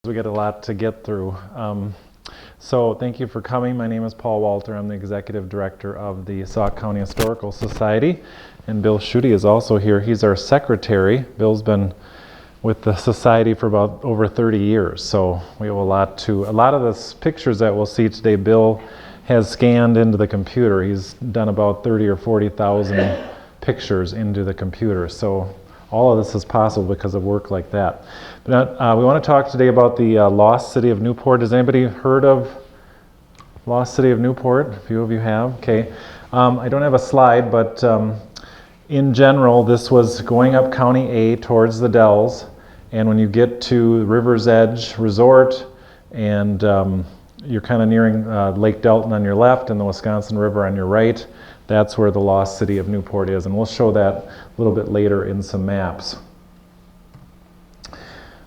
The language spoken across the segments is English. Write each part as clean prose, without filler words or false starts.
We get a lot to get through. So thank you for coming. My name is Paul Walter. I'm the Executive Director of the Sauk County Historical Society. And Bill Schutte is also here. He's our secretary. Bill's been with the society for about over 30 years. So we have a lot of the pictures that we'll see today, Bill has scanned into the computer. He's done about 30 or 40,000 pictures into the computer. So all of this is possible because of work like that. But we want to talk today about the lost city of Newport. Has anybody heard of lost city of Newport? A few of you have. Okay. I don't have a slide, but in general, this was going up County A towards the Dells. And when you get to River's Edge Resort, and you're kind of nearing Lake Delton on your left and the Wisconsin River on your right, that's where the lost city of Newport is. And we'll show that a little bit later in some maps.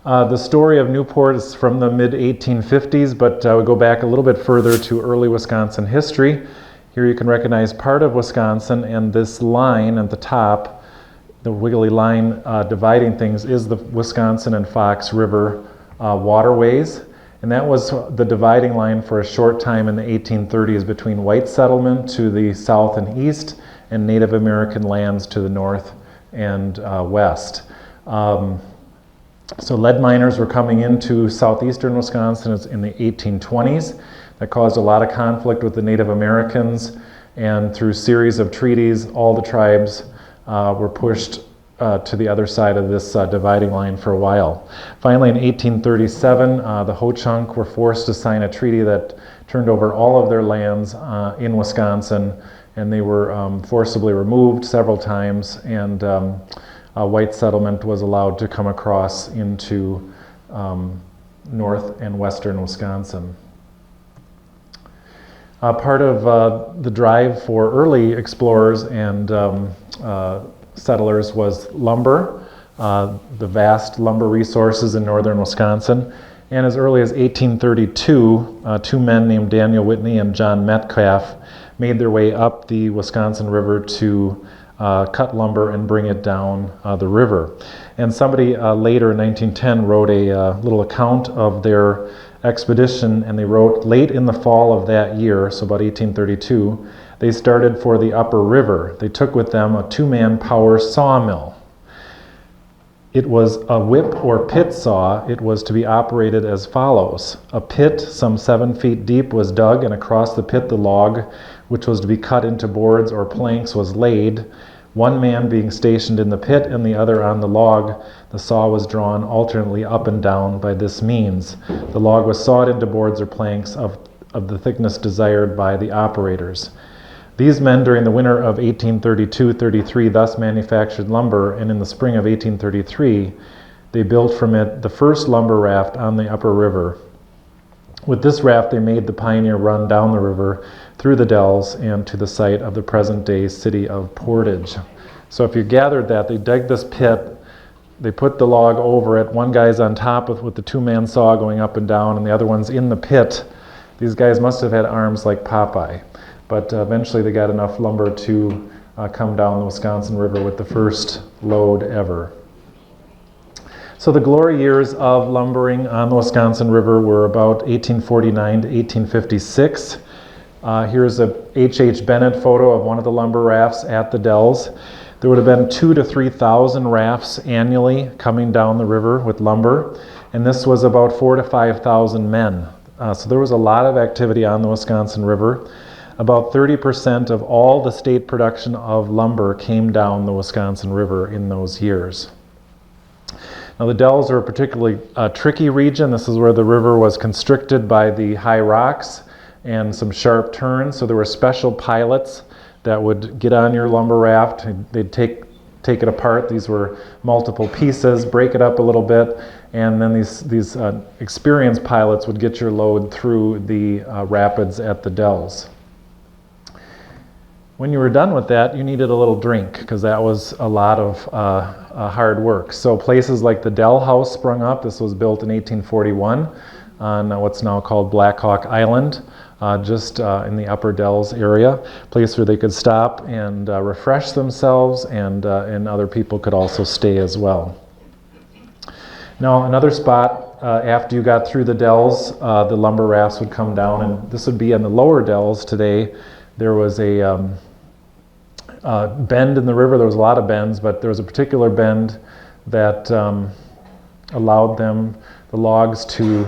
The story of Newport is from the mid-1850s, but we go back a little bit further to early Wisconsin history. Here you can recognize part of Wisconsin, and this line at the top, the wiggly line dividing things, is the Wisconsin and Fox River waterways. And that was the dividing line for a short time in the 1830s between white settlement to the south and east and Native American lands to the north and west. So lead miners were coming into southeastern Wisconsin in the 1820s. That caused a lot of conflict with the Native Americans, and through a series of treaties, all the tribes were pushed to the other side of this dividing line for a while. Finally, in 1837, the Ho-Chunk were forced to sign a treaty that turned over all of their lands in Wisconsin, and they were forcibly removed several times, and white settlement was allowed to come across into north and western Wisconsin. Part of the drive for early explorers and settlers was lumber, the vast lumber resources in northern Wisconsin. And as early as 1832, two men named Daniel Whitney and John Metcalf made their way up the Wisconsin River to cut lumber and bring it down the river. And somebody later in 1910 wrote a little account of their expedition, and they wrote, late in the fall of that year, so about 1832, they started for the upper river. They took with them a two-man power sawmill. It was a whip or pit saw. It was to be operated as follows. A pit some 7 feet deep was dug, and across the pit the log, which was to be cut into boards or planks, was laid. One man being stationed in the pit and the other on the log, the saw was drawn alternately up and down by this means. The log was sawed into boards or planks of the thickness desired by the operators. These men during the winter of 1832-33 thus manufactured lumber, and in the spring of 1833 they built from it the first lumber raft on the upper river. With this raft they made the pioneer run down the river through the Dells and to the site of the present-day city of Portage. So if you gathered that, they dug this pit, they put the log over it, one guy's on top with the two-man saw going up and down, and the other one's in the pit. These guys must have had arms like Popeye. But eventually they got enough lumber to come down the Wisconsin River with the first load ever. So the glory years of lumbering on the Wisconsin River were about 1849 to 1856. Here's a H.H. Bennett photo of one of the lumber rafts at the Dells. There would have been 2,000 to 3,000 rafts annually coming down the river with lumber, and this was about 4,000 to 5,000 men. So there was a lot of activity on the Wisconsin River. About 30% of all the state production of lumber came down the Wisconsin River in those years. Now the Dells are a particularly tricky region. This is where the river was constricted by the high rocks and some sharp turns. So there were special pilots that would get on your lumber raft. They'd take it apart. These were multiple pieces, break it up a little bit, and then these experienced pilots would get your load through the rapids at the Dells. When you were done with that, you needed a little drink, because that was a lot of hard work. So places like the Dell House sprung up. This was built in 1841 on what's now called Black Hawk Island, just in the Upper Dells area, a place where they could stop and refresh themselves, and other people could also stay as well. Now another spot after you got through the dells, the lumber rafts would come down, and this would be in the lower dells today. There was a bend in the river. There was a lot of bends, but there was a particular bend that allowed the logs to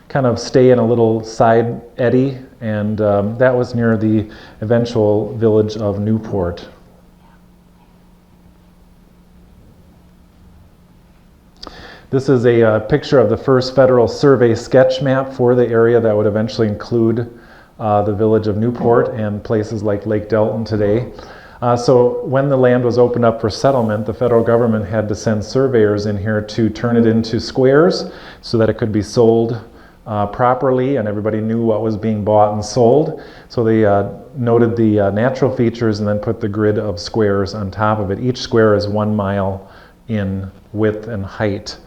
kind of stay in a little side eddy, and that was near the eventual village of Newport. This is a picture of the first federal survey sketch map for the area that would eventually include the village of Newport and places like Lake Delton today. So when the land was opened up for settlement, the federal government had to send surveyors in here to turn it into squares so that it could be sold properly and everybody knew what was being bought and sold. So they noted the natural features and then put the grid of squares on top of it. Each square is 1 mile in width and height.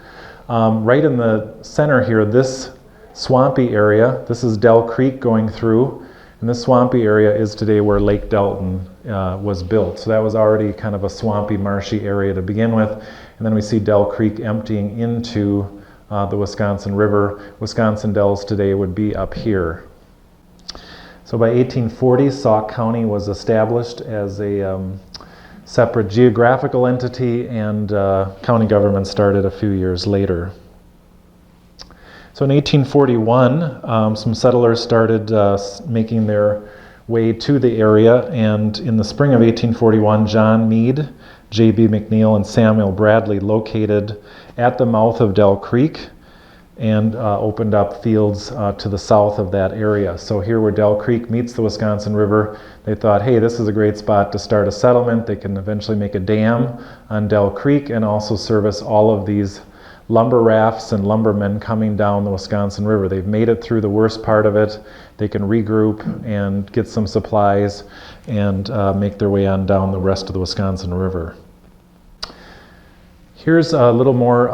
Right in the center here, this swampy area, this is Dell Creek going through, and this swampy area is today where Lake Delton was built. So that was already kind of a swampy, marshy area to begin with. And then we see Dell Creek emptying into the Wisconsin River. Wisconsin Dells today would be up here. So by 1840, Sauk County was established as a separate geographical entity, and county government started a few years later. So in 1841, some settlers started making their way to the area, and in the spring of 1841, John Meade, J.B. McNeil, and Samuel Bradley located at the mouth of Dell Creek and opened up fields to the south of that area. So here where Dell Creek meets the Wisconsin River, they thought, hey, this is a great spot to start a settlement. They can eventually make a dam on Dell Creek and also service all of these lumber rafts and lumbermen coming down the Wisconsin River. They've made it through the worst part of it. They can regroup and get some supplies and make their way on down the rest of the Wisconsin River. Here's a little more,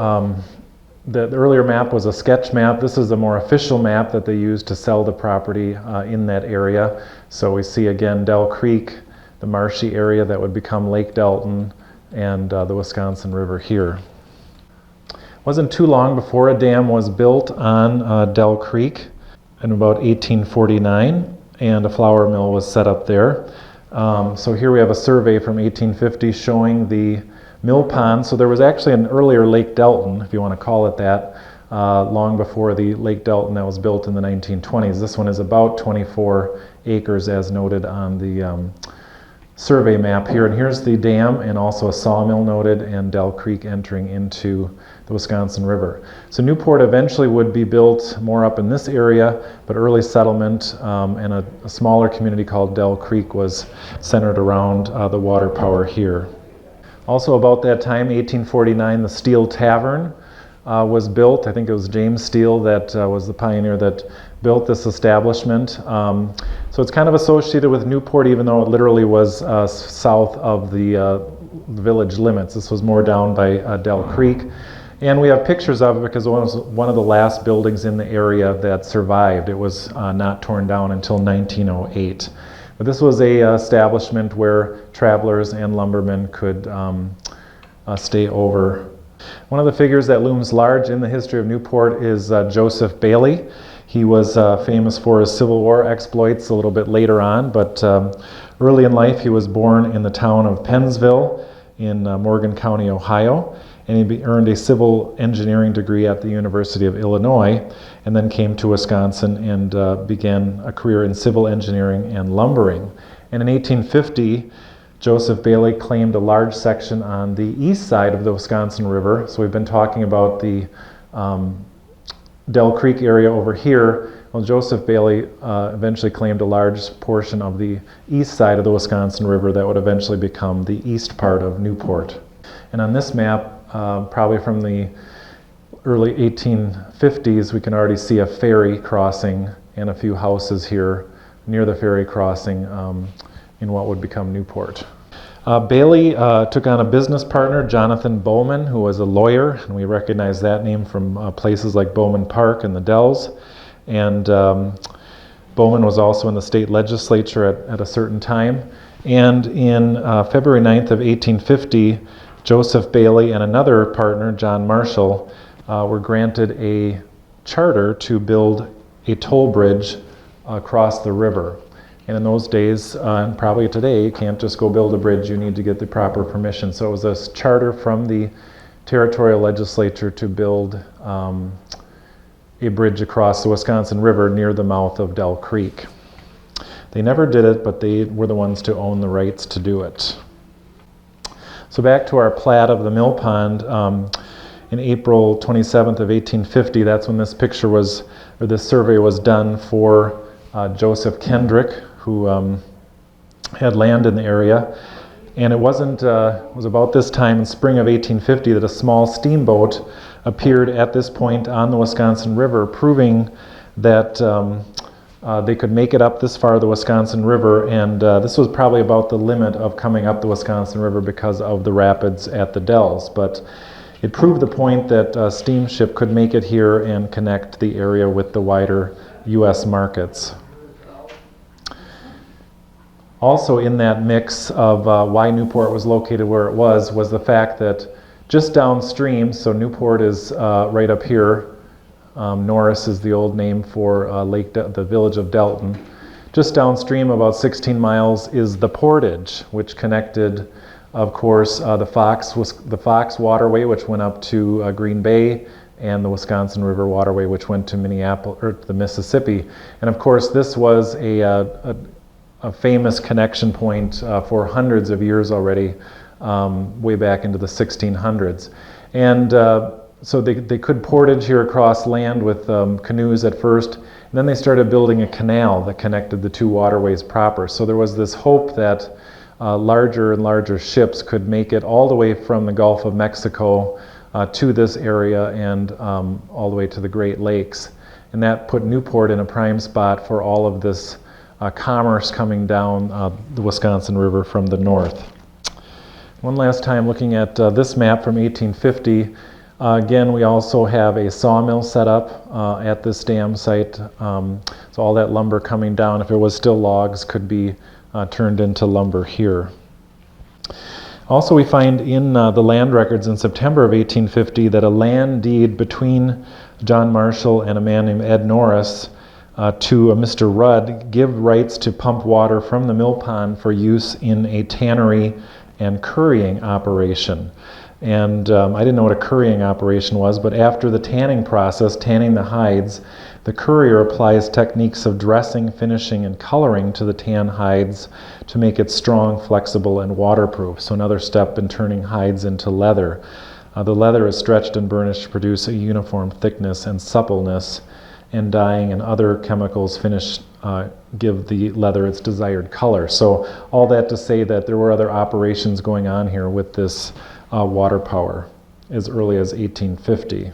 the earlier map was a sketch map. This is a more official map that they used to sell the property in that area. So we see again Dell Creek, the marshy area that would become Lake Delton, and the Wisconsin River here. Wasn't too long before a dam was built on Dell Creek in about 1849, and a flour mill was set up there. So here we have a survey from 1850 showing the mill pond. So there was actually an earlier Lake Delton, if you want to call it that, long before the Lake Delton that was built in the 1920s. This one is about 24 acres as noted on the survey map here. And here's the dam and also a sawmill noted, and Dell Creek entering into the Wisconsin River. So Newport eventually would be built more up in this area, but early settlement and a smaller community called Dell Creek was centered around the water power here. Also about that time, 1849, the Steel Tavern was built. I think it was James Steele that was the pioneer that built this establishment. So it's kind of associated with Newport, even though it literally was south of the village limits. This was more down by Dell Creek. And we have pictures of it because it was one of the last buildings in the area that survived. It was not torn down until 1908. But this was a establishment where travelers and lumbermen could stay over. One of the figures that looms large in the history of Newport is Joseph Bailey. He was famous for his Civil War exploits a little bit later on, but early in life he was born in the town of Pennsville in Morgan County, Ohio, and he earned a civil engineering degree at the University of Illinois, and then came to Wisconsin and began a career in civil engineering and lumbering. And in 1850, Joseph Bailey claimed a large section on the east side of the Wisconsin River. So we've been talking about the Dell Creek area over here. Well, Joseph Bailey eventually claimed a large portion of the east side of the Wisconsin River that would eventually become the east part of Newport. And on this map, probably from the early 1850s, we can already see a ferry crossing and a few houses here near the ferry crossing in what would become Newport. Bailey took on a business partner, Jonathan Bowman, who was a lawyer, and we recognize that name from places like Bowman Park and the Dells. And Bowman was also in the state legislature at a certain time. And in February 9th of 1850, Joseph Bailey and another partner, John Marshall, were granted a charter to build a toll bridge across the river. And in those days, and probably today, you can't just go build a bridge, you need to get the proper permission. So it was a charter from the territorial legislature to build a bridge across the Wisconsin River near the mouth of Dell Creek. They never did it, but they were the ones to own the rights to do it. So back to our plat of the mill pond, in April 27th of 1850, that's when this picture was, or this survey was done for Joseph Kendrick, who had land in the area. And it was about this time in spring of 1850 that a small steamboat appeared at this point on the Wisconsin River, proving that they could make it up this far the Wisconsin River, and this was probably about the limit of coming up the Wisconsin River because of the rapids at the Dells. But it proved the point that a steamship could make it here and connect the area with the wider U.S. markets. Also in that mix of why Newport was located where it was the fact that just downstream, so Newport is right up here, Norris is the old name for the village of Delton. Just downstream, about 16 miles, is the portage, which connected, of course, the Fox Waterway, which went up to Green Bay, and the Wisconsin River Waterway, which went to Minneapolis, or the Mississippi. And of course, this was a famous connection point for hundreds of years already, way back into the 1600s. And so they could portage here across land with canoes at first, and then they started building a canal that connected the two waterways proper. So there was this hope that larger and larger ships could make it all the way from the Gulf of Mexico to this area and all the way to the Great Lakes. And that put Newport in a prime spot for all of this commerce coming down the Wisconsin River from the north. One last time looking at this map from 1850. Again, we also have a sawmill set up at this dam site. So all that lumber coming down, if it was still logs, could be turned into lumber here. Also, we find in the land records in September of 1850 that a land deed between John Marshall and a man named Ed Norris to Mr. Rudd give rights to pump water from the mill pond for use in a tannery and currying operation. And I didn't know what a currying operation was, but after the tanning process, tanning the hides, the currier applies techniques of dressing, finishing, and coloring to the tan hides to make it strong, flexible, and waterproof. So another step in turning hides into leather. The leather is stretched and burnished to produce a uniform thickness and suppleness, and dyeing and other chemicals give the leather its desired color. So all that to say that there were other operations going on here with this water power as early as 1850.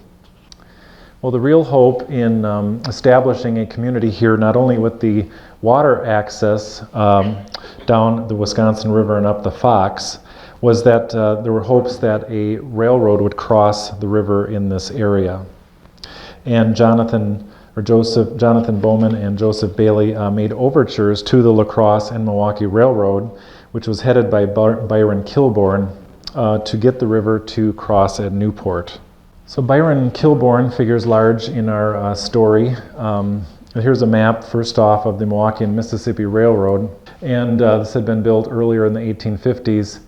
Well, the real hope in establishing a community here, not only with the water access down the Wisconsin River and up the Fox, was that there were hopes that a railroad would cross the river in this area. And Jonathan Bowman and Joseph Bailey made overtures to the La Crosse and Milwaukee Railroad, which was headed by Byron Kilbourne, to get the river to cross at Newport. So Byron Kilbourne figures large in our story. Here's a map, first off, of the Milwaukee and Mississippi Railroad. And this had been built earlier in the 1850s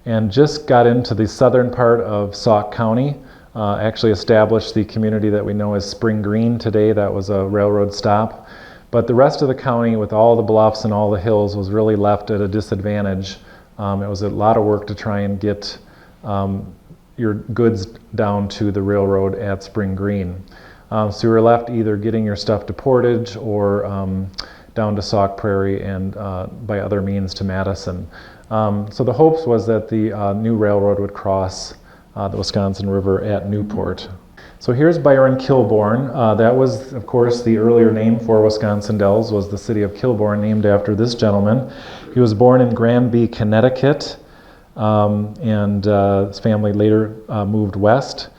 and just got into the southern part of Sauk County. Actually established the community that we know as Spring Green today. That was a railroad stop. But the rest of the county, with all the bluffs and all the hills, was really left at a disadvantage. It was a lot of work to try and get your goods down to the railroad at Spring Green. So you were left either getting your stuff to Portage or down to Sauk Prairie and by other means to Madison. So the hopes was that the new railroad would cross the Wisconsin River at Newport. So here's Byron Kilbourne. That was, of course, the earlier name for Wisconsin Dells was the city of Kilbourne, named after this gentleman. He was born in Granby, Connecticut, and his family later moved west.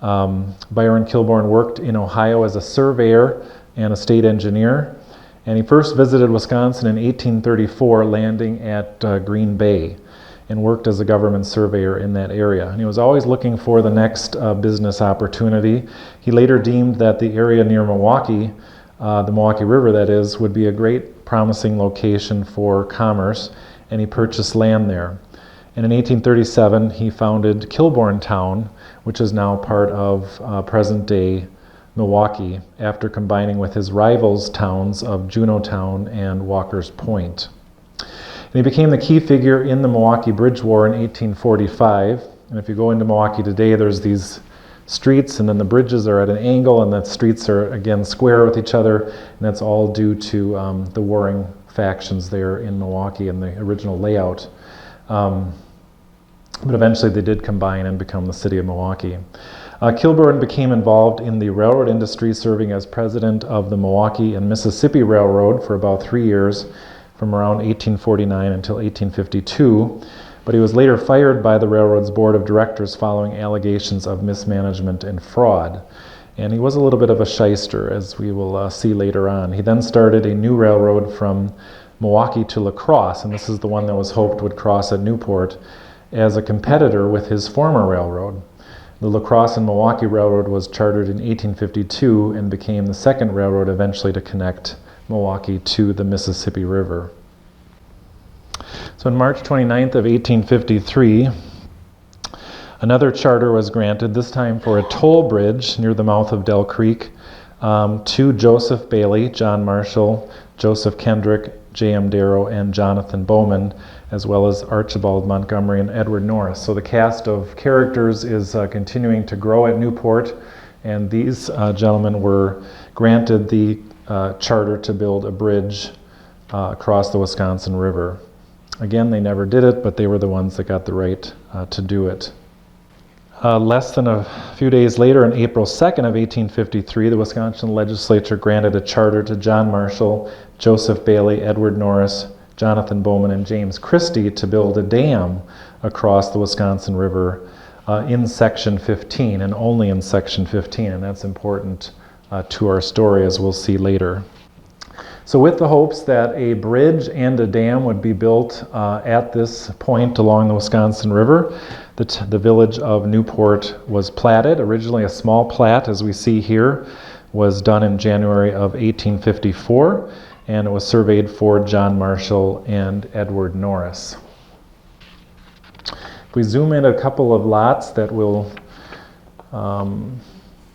Byron Kilbourne worked in Ohio as a surveyor and a state engineer, and he first visited Wisconsin in 1834, landing at Green Bay. and worked as a government surveyor in that area. And he was always looking for the next business opportunity. He later deemed that the area near Milwaukee, the Milwaukee River that is, would be a great promising location for commerce, and he purchased land there. And in 1837, he founded Kilbourne Town, which is now part of present-day Milwaukee, after combining with his rivals' towns of Juneautown and Walker's Point. And he became the key figure in the Milwaukee Bridge War in 1845. And if you go into Milwaukee today, there's these streets, and then the bridges are at an angle, and the streets are again square with each other, and that's all due to the warring factions there in Milwaukee and the original layout. But eventually they did combine and become the city of Milwaukee. Kilbourne became involved in the railroad industry, serving as president of the Milwaukee and Mississippi Railroad for about 3 years, from around 1849 until 1852. But he was later fired by the railroad's board of directors following allegations of mismanagement and fraud. And he was a little bit of a shyster, as we will see later on. He then started a new railroad from Milwaukee to La Crosse, and this is the one that was hoped would cross at Newport, as a competitor with his former railroad. The La Crosse and Milwaukee Railroad was chartered in 1852 and became the second railroad eventually to connect Milwaukee to the Mississippi River. So on March 29th of 1853, another charter was granted, this time for a toll bridge near the mouth of Dell Creek, to Joseph Bailey, John Marshall, Joseph Kendrick, J.M. Darrow, and Jonathan Bowman, as well as Archibald Montgomery and Edward Norris. So the cast of characters is continuing to grow at Newport, and these gentlemen were granted the charter to build a bridge across the Wisconsin River. Again, they never did it, but they were the ones that got the right to do it. Less than a few days later, on April 2nd of 1853, the Wisconsin legislature granted a charter to John Marshall, Joseph Bailey, Edward Norris, Jonathan Bowman, and James Christie to build a dam across the Wisconsin River in Section 15, and only in Section 15, and that's important to our story, as we'll see later. So with the hopes that a bridge and a dam would be built at this point along the Wisconsin River, the village of Newport was platted. Originally a small plat, as we see here, was done in January of 1854, and it was surveyed for John Marshall and Edward Norris. If we zoom in a couple of lots that will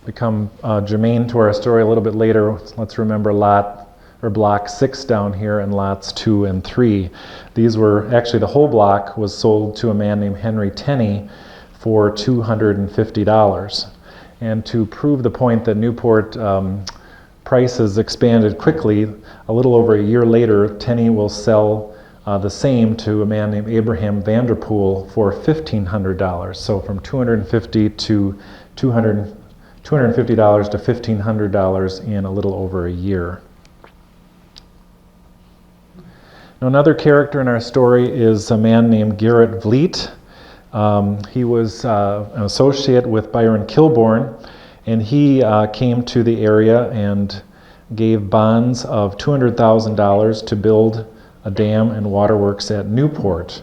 become germane to our story a little bit later, let's remember block 6 down here and lots 2 and 3. These were, actually the whole block was sold to a man named Henry Tenney for $250. And to prove the point that Newport prices expanded quickly, a little over a year later, Tenney will sell the same to a man named Abraham Vanderpool for $1,500. So from $250 to $250 to $1,500 in a little over a year. Now, another character in our story is a man named Garrett Vliet. He was an associate with Byron Kilbourne, and he came to the area and gave bonds of $200,000 to build a dam and waterworks at Newport.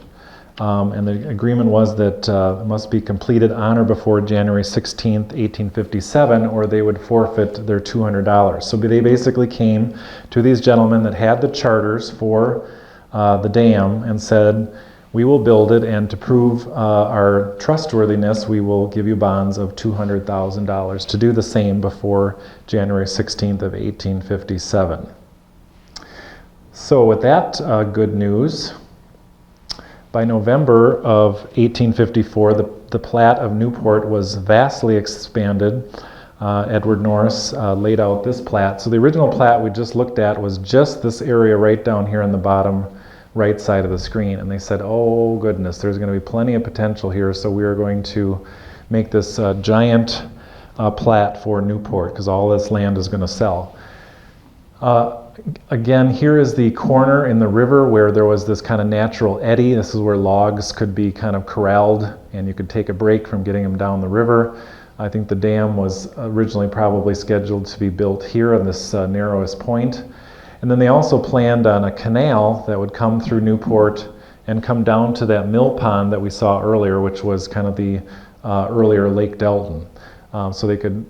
And the agreement was that it must be completed on or before January 16th, 1857, or they would forfeit their $200. So they basically came to these gentlemen that had the charters for the dam and said, we will build it, and to prove our trustworthiness, we will give you bonds of $200,000 to do the same before January 16th of 1857. So with that good news, by November of 1854, the plat of Newport was vastly expanded. Edward Norris laid out this plat. So the original plat we just looked at was just this area right down here in the bottom right side of the screen, and they said, oh goodness, there's going to be plenty of potential here, so we are going to make this giant plat for Newport, because all this land is going to sell. Again, here is the corner in the river where there was this kind of natural eddy. This is where logs could be kind of corralled, and you could take a break from getting them down the river. I think the dam was originally probably scheduled to be built here on this narrowest point. And then they also planned on a canal that would come through Newport and come down to that mill pond that we saw earlier, which was kind of the earlier Lake Delton. So they could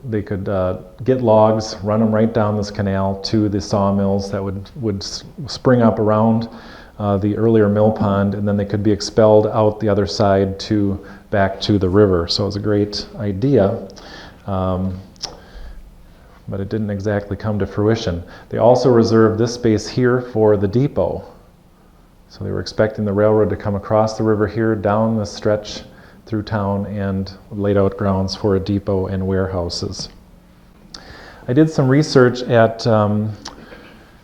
get logs, run them right down this canal to the sawmills that would spring up around the earlier mill pond, and then they could be expelled out the other side back to the river. So it was a great idea, but it didn't exactly come to fruition. They also reserved this space here for the depot. So they were expecting the railroad to come across the river here, down the stretch through town, and laid out grounds for a depot and warehouses. I did some research at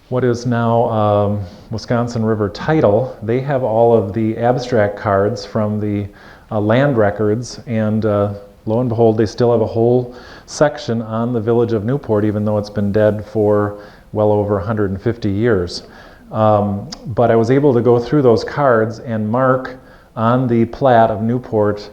what is now Wisconsin River Title. They have all of the abstract cards from the land records, and lo and behold, they still have a whole section on the village of Newport, even though it's been dead for well over 150 years. But I was able to go through those cards and mark on the plat of Newport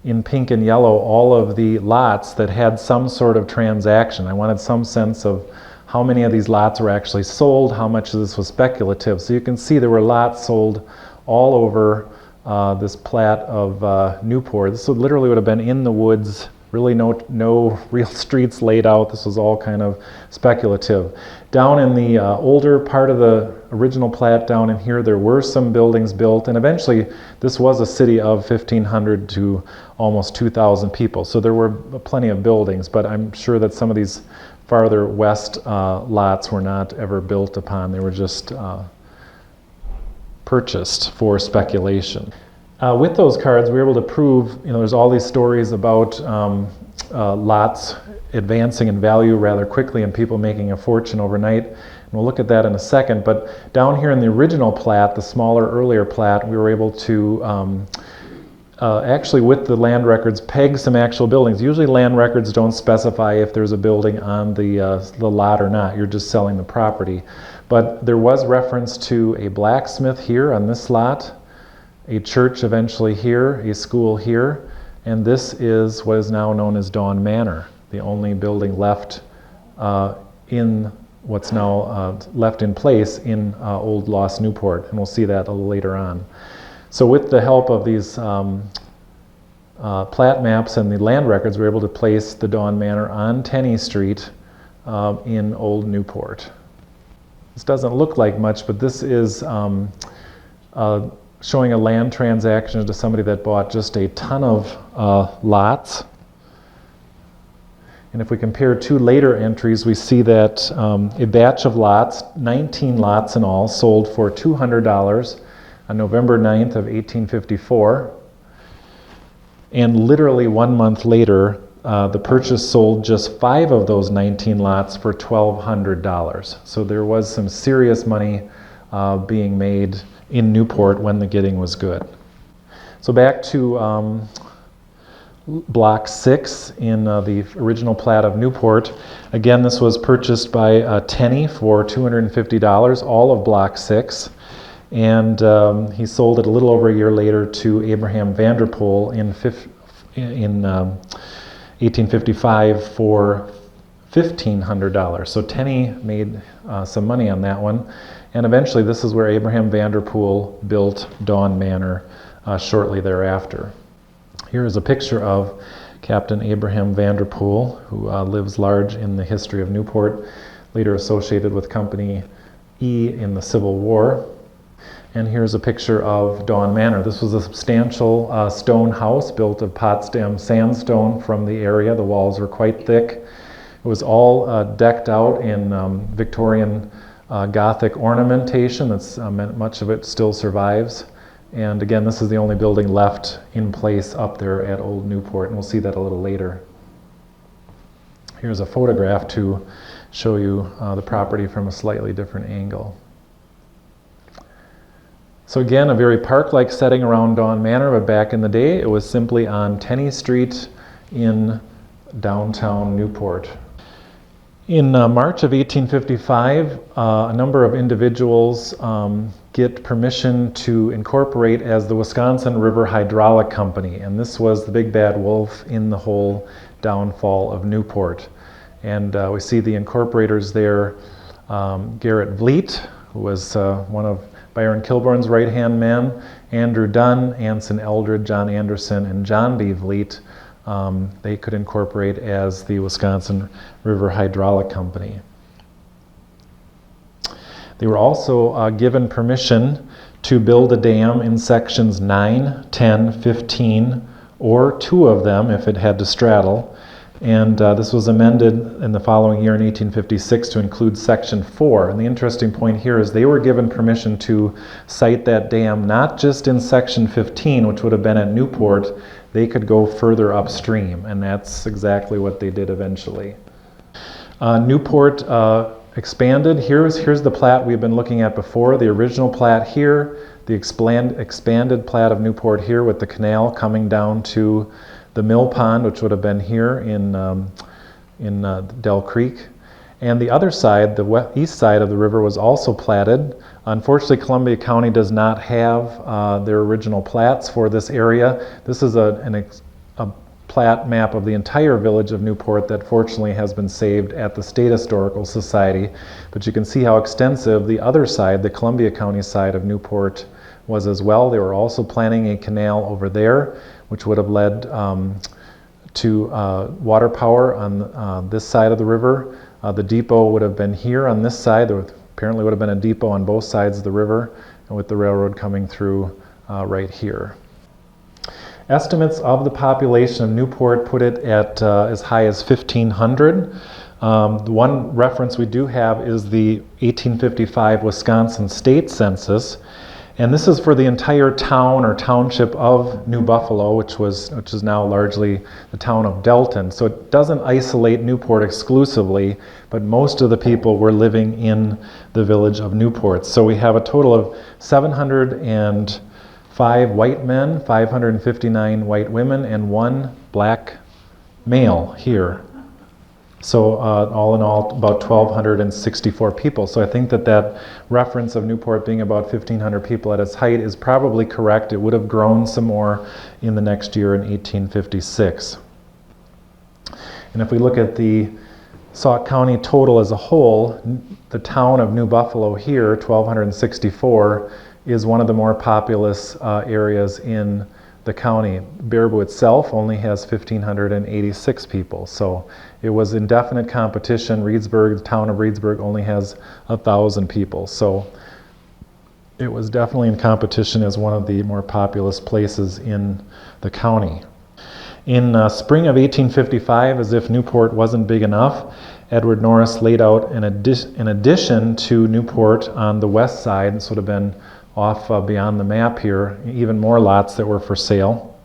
in pink and yellow all of the lots that had some sort of transaction. I wanted some sense of how many of these lots were actually sold, how much of this was speculative. So you can see there were lots sold all over this plat of Newport. This literally would have been in the woods, really no real streets laid out. This was all kind of speculative. Down in the older part of the original plat down in here, there were some buildings built, and eventually this was a city of 1,500 to almost 2,000 people. So there were plenty of buildings, but I'm sure that some of these farther west lots were not ever built upon. They were just purchased for speculation. With those cards, we were able to prove, there's all these stories about lots advancing in value rather quickly and people making a fortune overnight. And we'll look at that in a second. But down here in the original plat, the smaller, earlier plat, we were able to actually, with the land records, peg some actual buildings. Usually land records don't specify if there's a building on the lot or not. You're just selling the property. But there was reference to a blacksmith here on this lot, a church eventually here, a school here, and this is what is now known as Dawn Manor, the only building left in what's now left in place in Old Lost Newport, and we'll see that a little later on. So with the help of these plat maps and the land records, we were able to place the Dawn Manor on Tenney Street in Old Newport. This doesn't look like much, but this is showing a land transaction to somebody that bought just a ton of lots. And if we compare two later entries, we see that a batch of lots, 19 lots in all, sold for $200 on November 9th of 1854. And literally 1 month later, the purchase sold just 5 of those 19 lots for $1,200. So there was some serious money being made in Newport when the getting was good. So back to Block 6 in the original plat of Newport. Again, this was purchased by Tenney for $250, all of Block 6. And he sold it a little over a year later to Abraham Vanderpool in 1855 for $1,500. So Tenney made some money on that one. And eventually this is where Abraham Vanderpool built Dawn Manor shortly thereafter. Here is a picture of Captain Abraham Vanderpool, who lives large in the history of Newport, later associated with Company E in the Civil War. And here's a picture of Dawn Manor. This was a substantial stone house built of Potsdam sandstone from the area. The walls were quite thick. It was all decked out in Victorian Gothic ornamentation. Much of it still survives. And again, this is the only building left in place up there at Old Newport, and we'll see that a little later. Here's a photograph to show you the property from a slightly different angle. So again, a very park-like setting around Dawn Manor, but back in the day, it was simply on Tenney Street in downtown Newport. In March of 1855, a number of individuals get permission to incorporate as the Wisconsin River Hydraulic Company, and this was the big bad wolf in the whole downfall of Newport. And we see the incorporators there, Garrett Vliet, who was one of Byron Kilbourne's right-hand man, Andrew Dunn, Anson Eldred, John Anderson, and John B. Vliet, they could incorporate as the Wisconsin River Hydraulic Company. They were also given permission to build a dam in sections 9, 10, 15, or 2 of them if it had to straddle. And this was amended in the following year in 1856 to include section 4. And the interesting point here is they were given permission to site that dam not just in section 15, which would have been at Newport. They could go further upstream, and that's exactly what they did eventually. Newport expanded. Here's the plat we've been looking at before. The original plat here, the expanded plat of Newport here with the canal coming down to the mill pond, which would have been here in Dell Creek. And the other side, the east side of the river, was also platted. Unfortunately, Columbia County does not have their original plats for this area. This is a plat map of the entire village of Newport that fortunately has been saved at the State Historical Society. But you can see how extensive the other side, the Columbia County side of Newport, was as well. They were also planning a canal over there, which would have led to water power on this side of the river. The depot would have been here on this side. There apparently would have been a depot on both sides of the river, and with the railroad coming through right here. Estimates of the population of Newport put it at as high as 1,500. The one reference we do have is the 1855 Wisconsin State Census. And this is for the entire town or township of New Buffalo, which is now largely the town of Delton. So it doesn't isolate Newport exclusively, but most of the people were living in the village of Newport. So we have a total of 705 white men, 559 white women, and 1 black male here. So all in all, about 1,264 people. So I think that reference of Newport being about 1,500 people at its height is probably correct. It would have grown some more in the next year in 1856. And if we look at the Sauk County total as a whole, the town of New Buffalo here, 1,264, is one of the more populous areas in the county. Baraboo itself only has 1,586 people, so it was in definite competition. The town of Reedsburg only has 1,000 people, so it was definitely in competition as one of the more populous places in the county. In spring of 1855, as if Newport wasn't big enough, Edward Norris laid out an addition to Newport on the west side. This would have been off beyond the map here, even more lots that were for sale.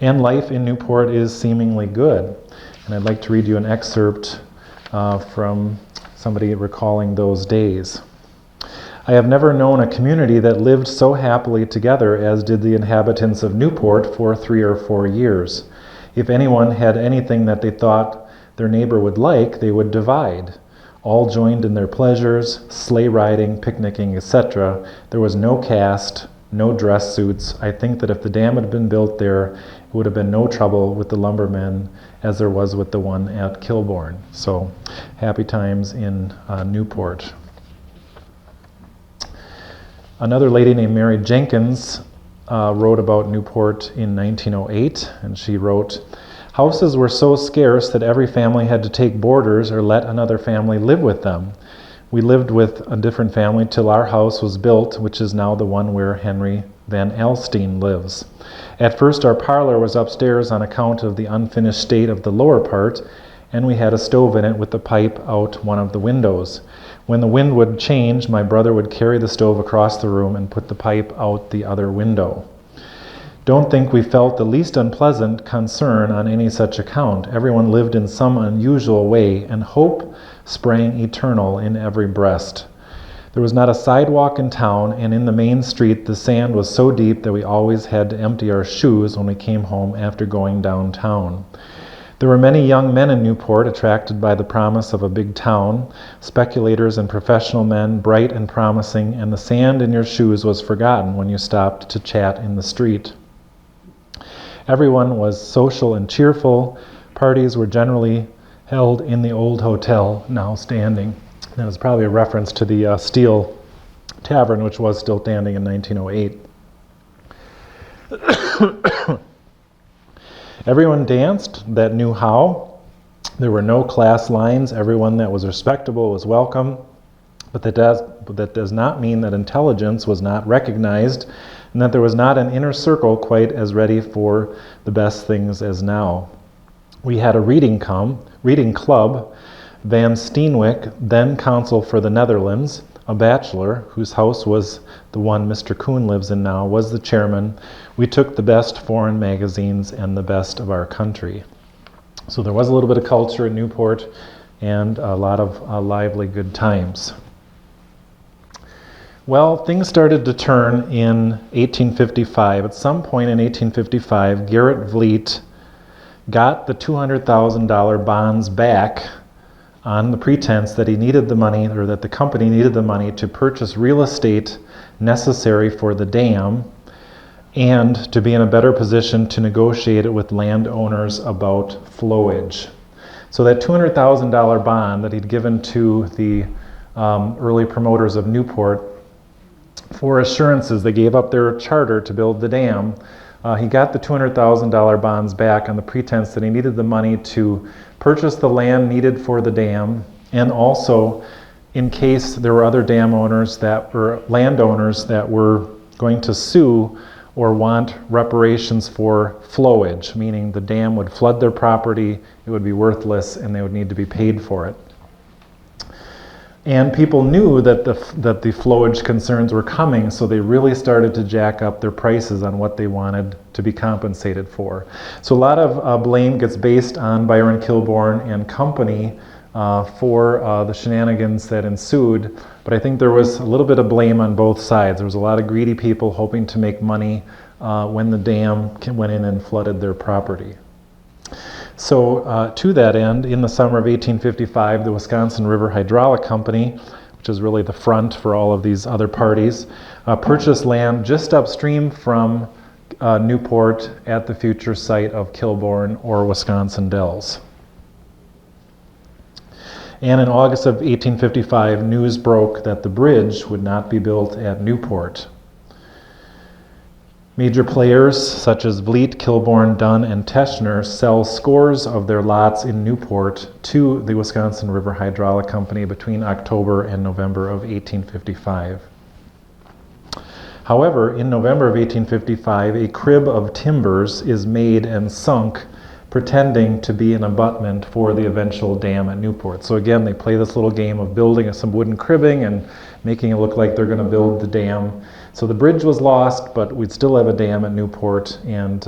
And life in Newport is seemingly good. And I'd like to read you an excerpt from somebody recalling those days. I have never known a community that lived so happily together as did the inhabitants of Newport for 3 or 4 years. If anyone had anything that they thought their neighbor would like, they would divide. All joined in their pleasures, sleigh riding, picnicking, etc. There was no caste, no dress suits. I think that if the dam had been built there, it would have been no trouble with the lumbermen as there was with the one at Kilbourne. So, happy times in Newport. Another lady named Mary Jenkins wrote about Newport in 1908, and she wrote, "Houses were so scarce that every family had to take boarders or let another family live with them. We lived with a different family till our house was built, which is now the one where Henry Van Alstyne lives. At first our parlor was upstairs on account of the unfinished state of the lower part, and we had a stove in it with the pipe out one of the windows. When the wind would change, my brother would carry the stove across the room and put the pipe out the other window. Don't think we felt the least unpleasant concern on any such account. Everyone lived in some unusual way, and hope sprang eternal in every breast. There was not a sidewalk in town, and in the main street the sand was so deep that we always had to empty our shoes when we came home after going downtown. There were many young men in Newport attracted by the promise of a big town, speculators and professional men, bright and promising, and the sand in your shoes was forgotten when you stopped to chat in the street. Everyone was social and cheerful. Parties were generally held in the old hotel, now standing." That was probably a reference to the steel Tavern, which was still standing in 1908. Everyone danced that knew how. There were no class lines. Everyone that was respectable was welcome. But that does not mean that intelligence was not recognized and that there was not an inner circle quite as ready for the best things as now. We had a reading club. Van Steenwyck, then consul for the Netherlands, a bachelor, whose house was the one Mr. Kuhn lives in now, was the chairman. We took the best foreign magazines and the best of our country. So there was a little bit of culture in Newport and a lot of lively good times. Well, things started to turn in 1855. At some point in 1855, Garrett Vliet got the $200,000 bonds back on the pretense that he needed the money, or that the company needed the money to purchase real estate necessary for the dam and to be in a better position to negotiate it with landowners about flowage. So that $200,000 bond that he'd given to the early promoters of Newport for assurances, they gave up their charter to build the dam. He got the $200,000 bonds back on the pretense that he needed the money to purchase the land needed for the dam, and also in case there were other dam owners that were landowners that were going to sue or want reparations for flowage, meaning the dam would flood their property, it would be worthless, and they would need to be paid for it. And people knew that the flowage concerns were coming, so they really started to jack up their prices on what they wanted to be compensated for. So a lot of blame gets based on Byron Kilbourne and company for the shenanigans that ensued, but I think there was a little bit of blame on both sides. There was a lot of greedy people hoping to make money when the dam went in and flooded their property. So to that end, in the summer of 1855, the Wisconsin River Hydraulic Company, which is really the front for all of these other parties, purchased land just upstream from Newport at the future site of Kilbourne or Wisconsin Dells. And in August of 1855, news broke that the bridge would not be built at Newport. Major players such as Vliet, Kilbourne, Dunn, and Teschner sell scores of their lots in Newport to the Wisconsin River Hydraulic Company between October and November of 1855. However, in November of 1855, a crib of timbers is made and sunk, pretending to be an abutment for the eventual dam at Newport. So again, they play this little game of building some wooden cribbing and making it look like they're going to build the dam. So the bridge was lost, but we'd still have a dam at Newport and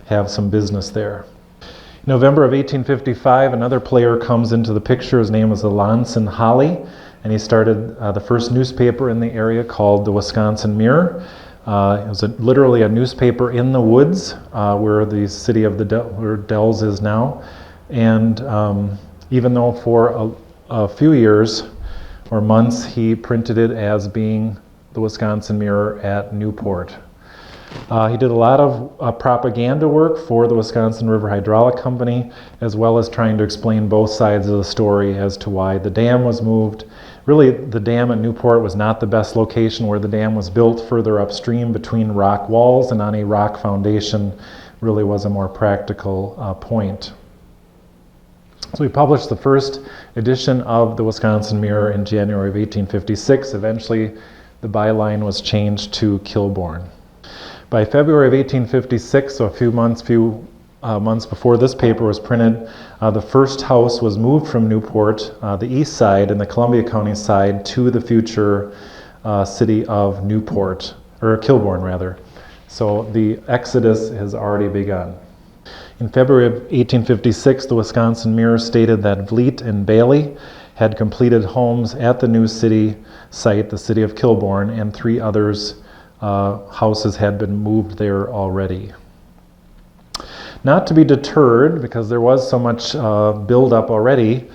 have some business there. In November of 1855, another player comes into the picture. His name was Alonson Holly, and he started the first newspaper in the area called the Wisconsin Mirror. It was literally a newspaper in the woods where the city of where Dells is now. And even though for a few years or months he printed it as being the Wisconsin Mirror at Newport. He did a lot of propaganda work for the Wisconsin River Hydraulic Company, as well as trying to explain both sides of the story as to why the dam was moved. Really, the dam at Newport was not the best location. Where the dam was built further upstream between rock walls and on a rock foundation really was a more practical point. So we published the first edition of the Wisconsin Mirror in January of 1856. Eventually, the byline was changed to Kilbourne. By February of 1856, so a few months before this paper was printed, the first house was moved from Newport, the east side and the Columbia County side, to the future city of Newport, or Kilbourne rather. So the exodus has already begun. In February of 1856, the Wisconsin Mirror stated that Vliet and Bailey had completed homes at the new city site, the city of Kilbourne, and 3 others houses had been moved there already. Not to be deterred, because there was so much buildup already,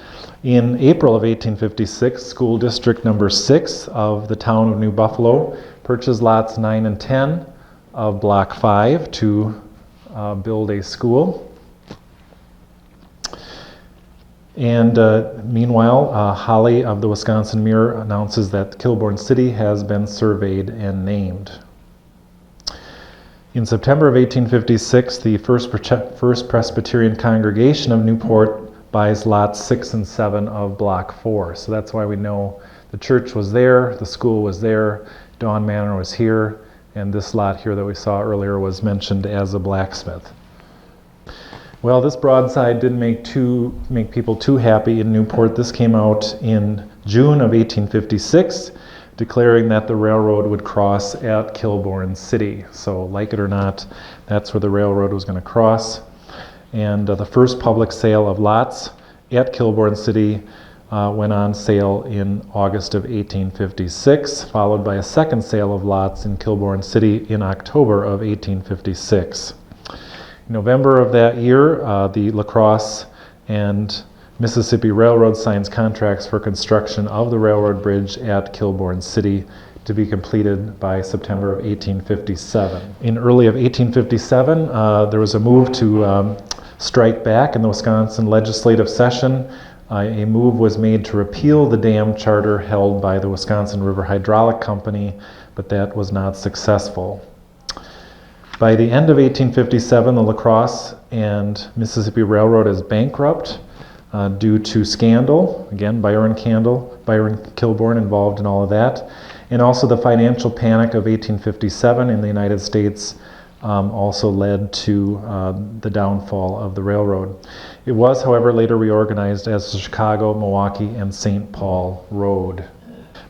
in April of 1856, School District Number 6 of the town of New Buffalo purchased lots 9 and 10 of Block 5 to build a school. And meanwhile, Holly of the Wisconsin Mirror announces that Kilbourne City has been surveyed and named. In September of 1856, the First Presbyterian Congregation of Newport buys lots 6 and 7 of Block 4. So that's why we know the church was there, the school was there, Dawn Manor was here, and this lot here that we saw earlier was mentioned as a blacksmith. Well, this broadside didn't make people too happy in Newport. This came out in June of 1856, declaring that the railroad would cross at Kilbourne City. So, like it or not, that's where the railroad was going to cross. And the first public sale of lots at Kilbourne City went on sale in August of 1856, followed by a second sale of lots in Kilbourne City in October of 1856. In November of that year, the La Crosse and Mississippi Railroad signs contracts for construction of the railroad bridge at Kilbourne City to be completed by September of 1857. In early of 1857, there was a move to strike back in the Wisconsin legislative session. A move was made to repeal the dam charter held by the Wisconsin River Hydraulic Company, but that was not successful. By the end of 1857, the La Crosse and Mississippi Railroad is bankrupt due to scandal. Again, Byron Kilbourne involved in all of that. And also the financial panic of 1857 in the United States also led to the downfall of the railroad. It was, however, later reorganized as the Chicago, Milwaukee, and St. Paul Road.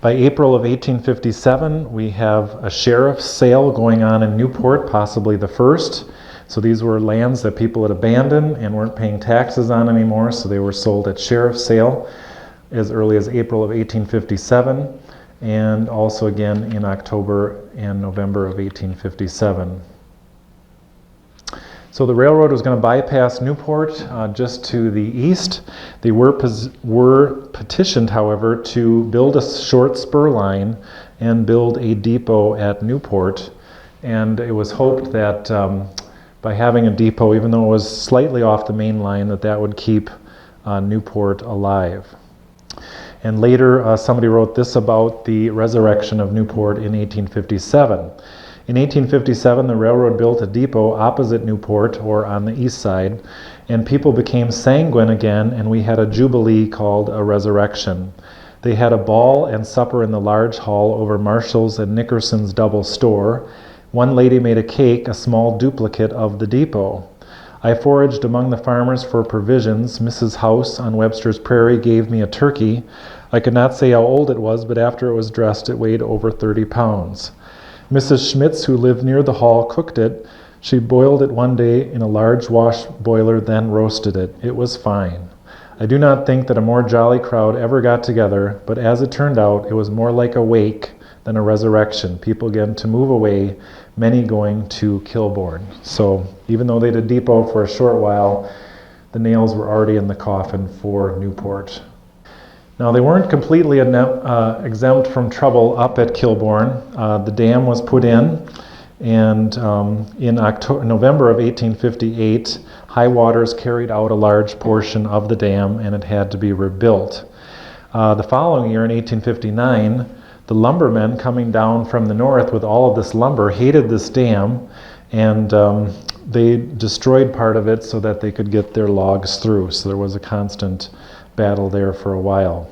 By April of 1857, we have a sheriff's sale going on in Newport, possibly the first. So these were lands that people had abandoned and weren't paying taxes on anymore, so they were sold at sheriff's sale as early as April of 1857, and also again in October and November of 1857. So the railroad was going to bypass Newport just to the east. They were petitioned, however, to build a short spur line and build a depot at Newport. And it was hoped that by having a depot, even though it was slightly off the main line, that would keep Newport alive. And later, somebody wrote this about the resurrection of Newport in 1857. In 1857, the railroad built a depot opposite Newport, or on the east side, and people became sanguine again, and we had a jubilee called a resurrection. They had a ball and supper in the large hall over Marshall's and Nickerson's double store. One lady made a cake, a small duplicate of the depot. I foraged among the farmers for provisions. Mrs. House on Webster's Prairie gave me a turkey. I could not say how old it was, but after it was dressed, it weighed over 30 pounds. Mrs. Schmitz, who lived near the hall, cooked it. She boiled it one day in a large wash boiler, then roasted it. It was fine. I do not think that a more jolly crowd ever got together, but as it turned out, it was more like a wake than a resurrection. People began to move away, many going to Kilbourne. So even though they did depot for a short while, the nails were already in the coffin for Newport. Now, they weren't completely exempt from trouble up at Kilbourne. The dam was put in, and in November of 1858, high waters carried out a large portion of the dam, and it had to be rebuilt. The following year, in 1859, the lumbermen coming down from the north with all of this lumber hated this dam, and they destroyed part of it so that they could get their logs through. So there was a constant battle there for a while.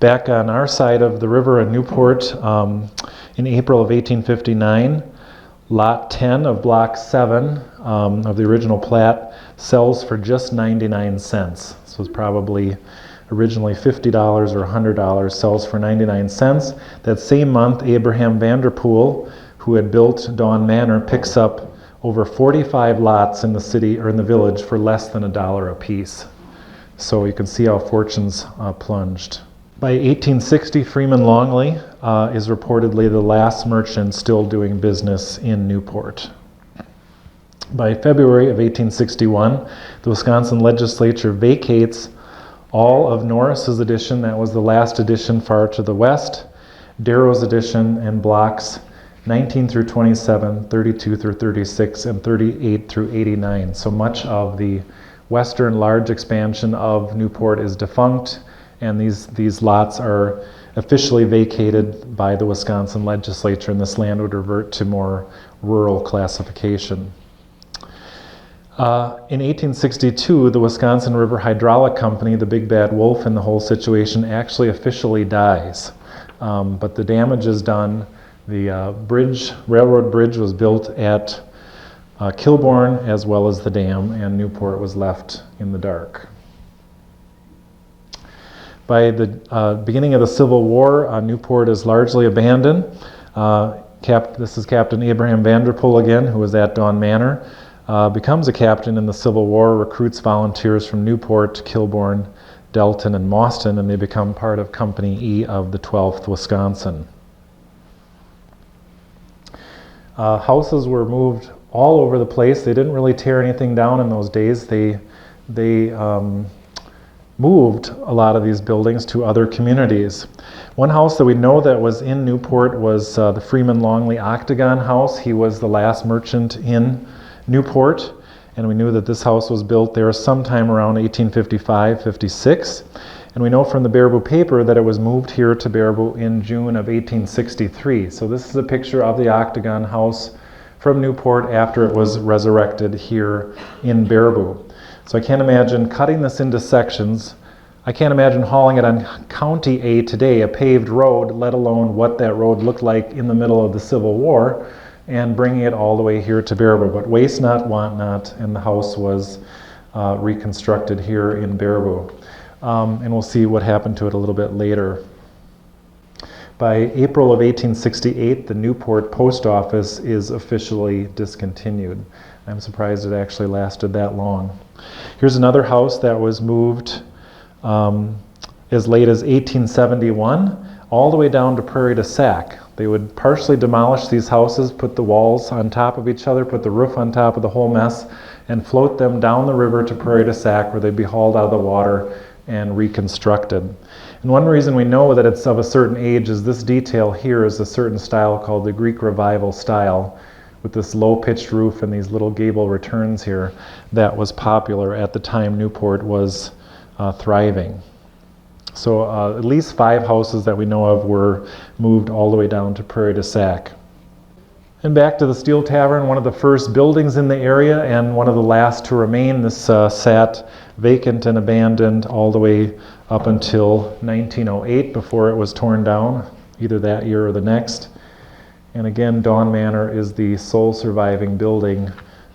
Back on our side of the river in Newport, in April of 1859, Lot 10 of Block 7 of the original plat sells for just 99 cents. So it's probably originally $50 or $100, sells for 99 cents. That same month, Abraham Vanderpool, who had built Dawn Manor, picks up over 45 lots in the city or in the village for less than $1 a piece. So you can see how fortunes plunged. By 1860, Freeman Longley is reportedly the last merchant still doing business in Newport. By February of 1861, the Wisconsin legislature vacates all of Norris's edition, that was the last edition far to the west, Darrow's edition, and blocks 19 through 27, 32 through 36, and 38 through 89. So much of the western large expansion of Newport is defunct, and these lots are officially vacated by the Wisconsin legislature, and this land would revert to more rural classification. In 1862, the Wisconsin River Hydraulic Company, the big bad wolf in the whole situation, actually officially dies. But the damage is done. The railroad bridge was built at Kilbourne, as well as the dam, and Newport was left in the dark. By the beginning of the Civil War, Newport is largely abandoned. This is Captain Abraham Vanderpool again, who was at Dawn Manor. Becomes a captain in the Civil War, recruits volunteers from Newport, Kilbourne, Delton, and Mauston, and they become part of Company E of the 12th Wisconsin. Houses were moved all over the place. They didn't really tear anything down in those days. They moved a lot of these buildings to other communities. One house that we know that was in Newport was the Freeman Longley Octagon house. He was the last merchant in Newport, and we knew that this house was built there sometime around 1855-56. And we know from the Baraboo paper that it was moved here to Baraboo in June of 1863. So this is a picture of the Octagon house from Newport after it was resurrected here in Baraboo. So I can't imagine cutting this into sections. I can't imagine hauling it on County A today, a paved road, let alone what that road looked like in the middle of the Civil War, and bringing it all the way here to Baraboo. But waste not, want not, and the house was reconstructed here in Baraboo. And we'll see what happened to it a little bit later. By April of 1868, the Newport post office is officially discontinued. I'm surprised it actually lasted that long. Here's another house that was moved as late as 1871, all the way down to Prairie du Sac. They would partially demolish these houses, put the walls on top of each other, put the roof on top of the whole mess, and float them down the river to Prairie du Sac, where they'd be hauled out of the water and reconstructed. And one reason we know that it's of a certain age is this detail here is a certain style called the Greek Revival style, with this low-pitched roof and these little gable returns here that was popular at the time Newport was thriving. So at least 5 houses that we know of were moved all the way down to Prairie du Sac. And back to the Steel Tavern, one of the first buildings in the area and one of the last to remain. This sat vacant and abandoned all the way up until 1908 before it was torn down, either that year or the next. And again, Dawn Manor is the sole surviving building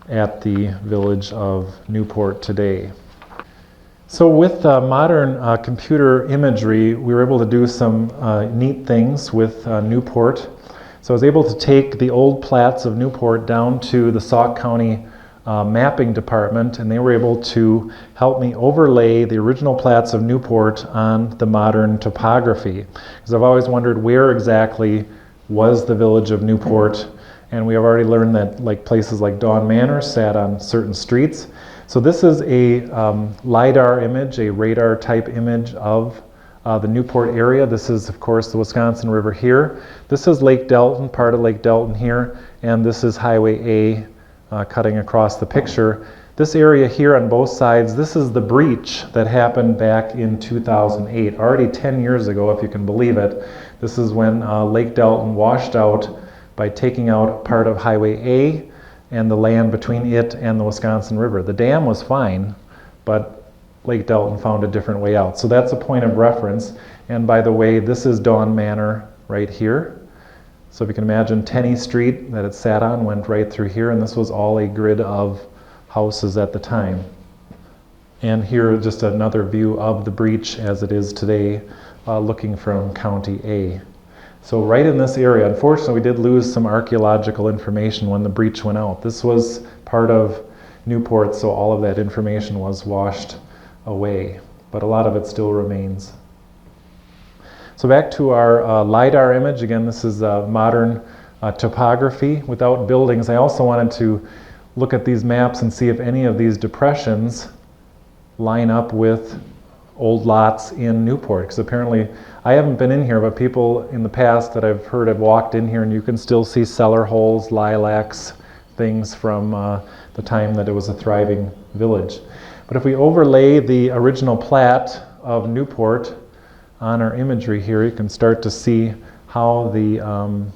at the village of Newport today. So with modern computer imagery, we were able to do some neat things with Newport. So I was able to take the old plats of Newport down to the Sauk County mapping department, and they were able to help me overlay the original plats of Newport on the modern topography. Because I've always wondered where exactly was the village of Newport, and we have already learned that places like Dawn Manor sat on certain streets. So this is a LiDAR image, a radar type image of the Newport area. This is, of course, the Wisconsin River here. This is Lake Delton, part of Lake Delton here, and this is Highway A cutting across the picture. This area here on both sides, this is the breach that happened back in 2008, already 10 years ago, if you can believe it. This is when Lake Delton washed out by taking out part of Highway A and the land between it and the Wisconsin River. The dam was fine, but Lake Delton found a different way out. So that's a point of reference. And by the way, this is Dawn Manor right here. So if you can imagine, Tenney Street that it sat on went right through here, and this was all a grid of houses at the time. And here just another view of the breach as it is today, looking from County A. So right in this area, unfortunately we did lose some archaeological information when the breach went out. This was part of Newport, so all of that information was washed away, but a lot of it still remains. So back to our LiDAR image. Again, this is modern topography without buildings. I also wanted to look at these maps and see if any of these depressions line up with old lots in Newport, because apparently I haven't been in here, but people in the past that I've heard have walked in here, and you can still see cellar holes, lilacs, things from the time that it was a thriving village. But if we overlay the original plat of Newport on our imagery here, you can start to see how the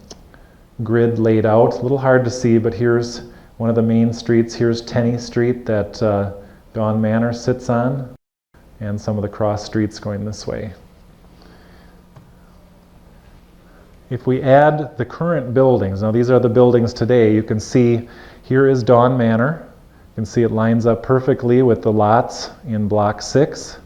grid laid out. A little hard to see, but here's one of the main streets. Here's Tenney Street that Dawn Manor sits on, and some of the cross streets going this way. If we add the current buildings, now these are the buildings today, you can see here is Dawn Manor. You can see it lines up perfectly with the lots in Block 6.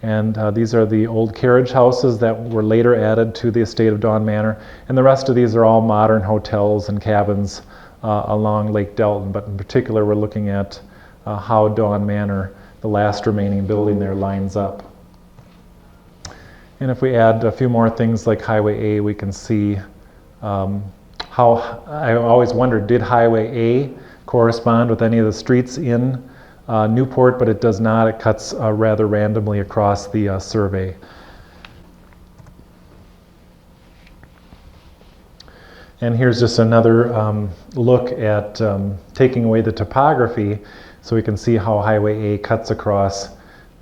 And these are the old carriage houses that were later added to the estate of Dawn Manor. And the rest of these are all modern hotels and cabins along Lake Delton. But in particular, we're looking at how Dawn Manor, the last remaining building there, lines up. And if we add a few more things like Highway A, we can see how, I always wondered, did Highway A correspond with any of the streets in Newport? But it does not. It cuts rather randomly across the survey. And here's just another look at taking away the topography, so we can see how Highway A cuts across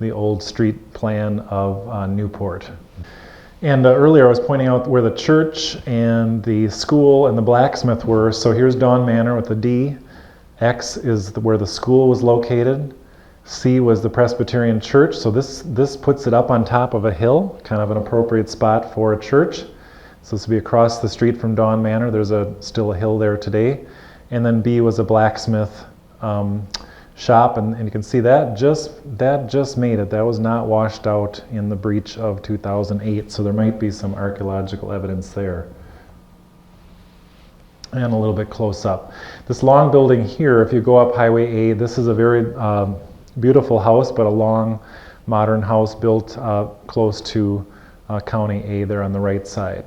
the old street plan of Newport. And earlier I was pointing out where the church and the school and the blacksmith were. So here's Dawn Manor with the D. X is where the school was located. C was the Presbyterian church. So this puts it up on top of a hill, kind of an appropriate spot for a church. So this would be across the street from Dawn Manor. There's still a hill there today. And then B was a blacksmith shop, and you can see that just made it. That was not washed out in the breach of 2008, so there might be some archaeological evidence there. And a little bit close up. This long building here, if you go up Highway A, this is a very beautiful house, but a long modern house built close to County A there on the right side.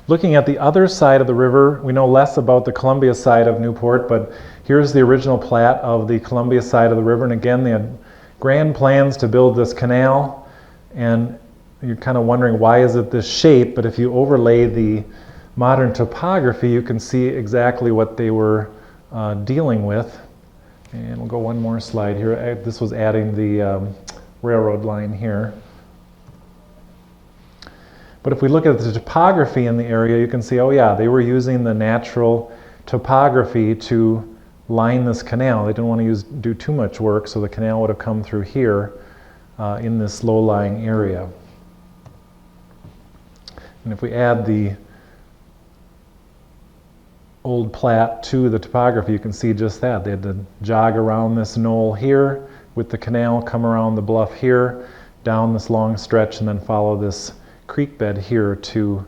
Looking at the other side of the river, we know less about the Columbia side of Newport, but here's the original plat of the Columbia side of the river. And again, they had grand plans to build this canal, and you're kind of wondering, why is it this shape? But if you overlay the modern topography, you can see exactly what they were dealing with. And we'll go one more slide here. This was adding the railroad line here. But if we look at the topography in the area, you can see, oh yeah, they were using the natural topography to line this canal. They didn't want to do too much work, so the canal would have come through here in this low-lying area. And if we add the old plat to the topography, you can see just that. They had to jog around this knoll here with the canal, come around the bluff here, down this long stretch, and then follow this creek bed here to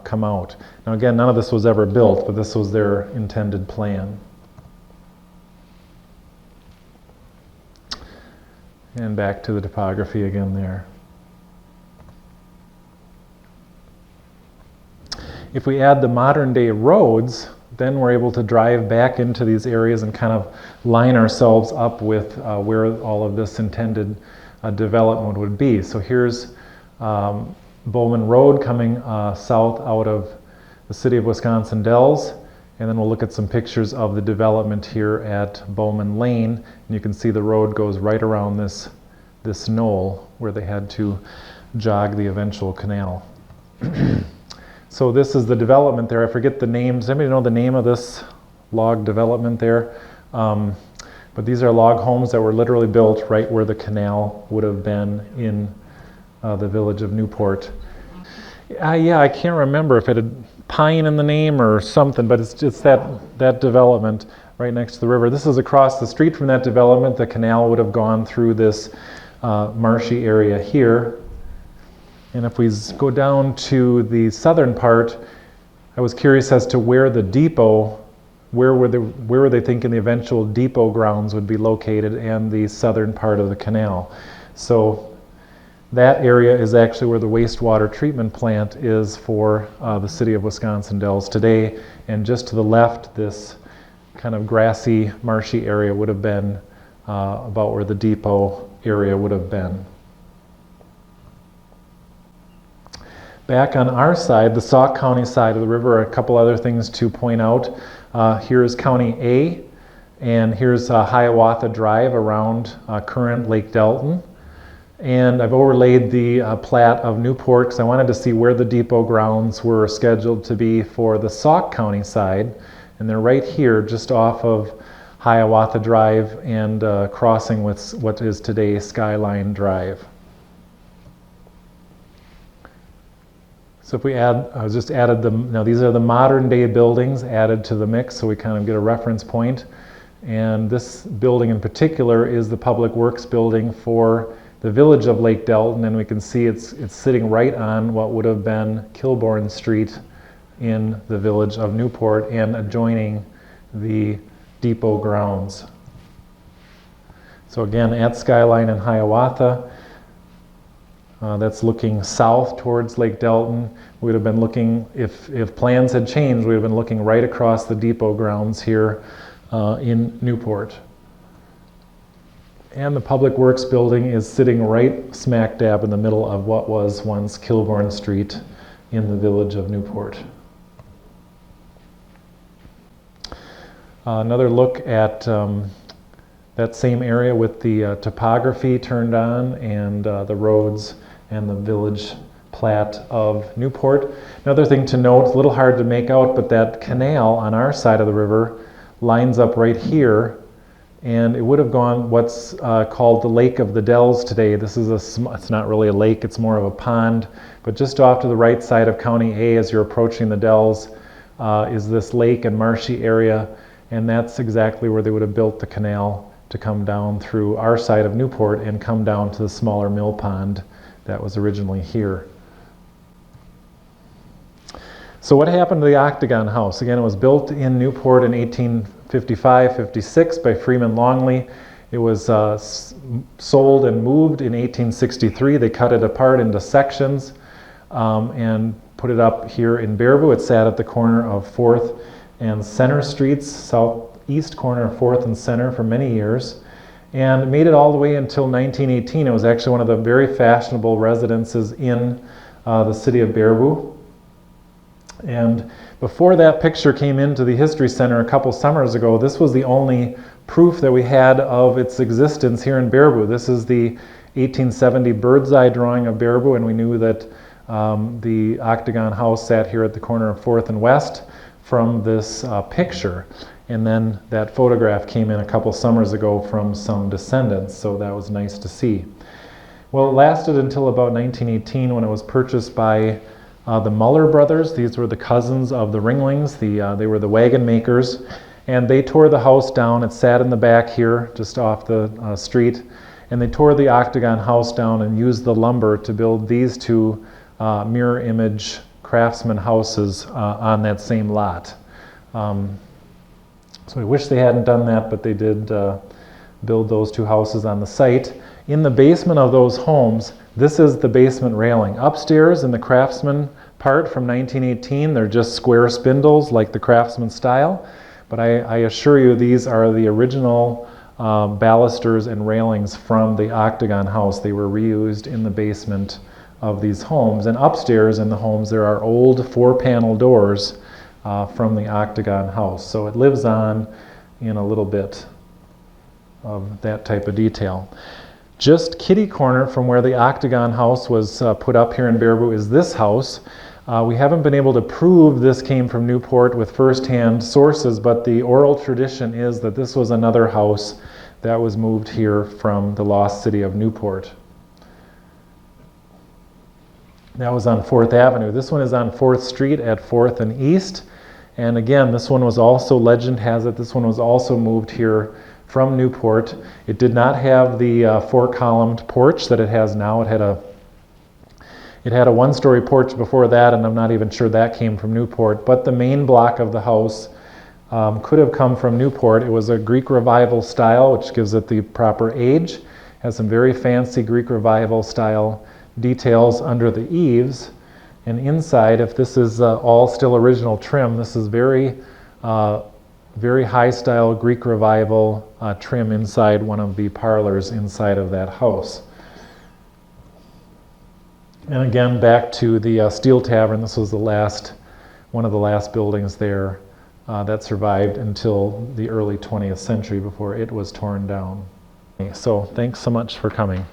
come out. Now again, none of this was ever built, but this was their intended plan. And back to the topography again there. If we add the modern day roads, then we're able to drive back into these areas and kind of line ourselves up with where all of this intended development would be. So here's Bowman Road coming south out of the city of Wisconsin Dells, and then we'll look at some pictures of the development here at Bowman Lane, and you can see the road goes right around this knoll where they had to jog the eventual canal. So this is the development there. I forget the name. Does anybody know the name of this log development there? But these are log homes that were literally built right where the canal would have been in the village of Newport. Yeah, I can't remember if it had pine in the name or something, but it's that development right next to the river. This is across the street from that development. The canal would have gone through this marshy area here. And if we go down to the southern part, I was curious as to where the depot, where were they thinking the eventual depot grounds would be located, and the southern part of the canal. So that area is actually where the wastewater treatment plant is for the city of Wisconsin Dells today. And just to the left, this kind of grassy, marshy area would have been about where the depot area would have been. Back on our side, the Sauk County side of the river, a couple other things to point out. Here is County A, And here's Hiawatha Drive around current Lake Delton. And I've overlaid the plat of Newport because I wanted to see where the depot grounds were scheduled to be for the Sauk County side. And they're right here, just off of Hiawatha Drive and crossing with what is today Skyline Drive. So if we add, I just added them, now these are the modern day buildings added to the mix, so we kind of get a reference point. And this building in particular is the Public Works building for the village of Lake Delton, and we can see it's sitting right on what would have been Kilbourne Street in the village of Newport and adjoining the depot grounds. So again, at Skyline and Hiawatha, that's looking south towards Lake Delton. We would have been looking, if plans had changed, we would have been looking right across the depot grounds here in Newport. And the Public Works building is sitting right smack dab in the middle of what was once Kilbourne Street in the village of Newport. Another look at that same area with the topography turned on and the roads and the village plat of Newport. Another thing to note, a little hard to make out, but that canal on our side of the river lines up right here, and it would have gone what's called the Lake of the Dells today. This is it's not really a lake, it's more of a pond, but just off to the right side of County A as you're approaching the Dells is this lake and marshy area, and that's exactly where they would have built the canal to come down through our side of Newport and come down to the smaller mill pond that was originally here. So what happened to the Octagon house? Again, it was built in Newport in 1855-56 by Freeman Longley. It was sold and moved in 1863. They cut it apart into sections and put it up here in Baraboo. It sat at the corner of 4th and Center Streets, southeast corner of 4th and Center for many years, and made it all the way until 1918. It was actually one of the very fashionable residences in the city of Baraboo. And before that picture came into the History Center a couple summers ago, this was the only proof that we had of its existence here in Baraboo. This is the 1870 Birdseye drawing of Baraboo, and we knew that the Octagon house sat here at the corner of 4th and West from this picture. And then that photograph came in a couple summers ago from some descendants, so that was nice to see. Well, it lasted until about 1918 when it was purchased by the Mueller Brothers. These were the cousins of the Ringlings. They were the wagon makers, and they tore the house down. It sat in the back here, just off the street, and they tore the Octagon house down and used the lumber to build these two mirror image craftsman houses on that same lot. So I wish they hadn't done that, but they did build those two houses on the site. In the basement of those homes, this is the basement railing. Upstairs in the craftsman part from 1918, they're just square spindles like the craftsman style. But I assure you these are the original balusters and railings from the Octagon house. They were reused in the basement of these homes. And upstairs in the homes there are old 4-panel doors from the Octagon house. So it lives on in a little bit of that type of detail. Just kitty corner from where the Octagon house was put up here in Baraboo is this house. We haven't been able to prove this came from Newport with first-hand sources, but the oral tradition is that this was another house that was moved here from the lost city of Newport. That was on 4th Avenue. This one is on 4th Street at 4th and East. And again, this one was also, legend has it, this one was also moved here from Newport. It did not have the 4-columned porch that it has now. It had a 1-story porch before that, and I'm not even sure that came from Newport. But the main block of the house could have come from Newport. It was a Greek Revival style, which gives it the proper age. Has some very fancy Greek Revival style details under the eaves. And inside, if this is all still original trim, this is very high style Greek Revival trim inside one of the parlors inside of that house. And again, back to the Steel Tavern. This was one of the last buildings there that survived until the early 20th century before it was torn down. So thanks so much for coming.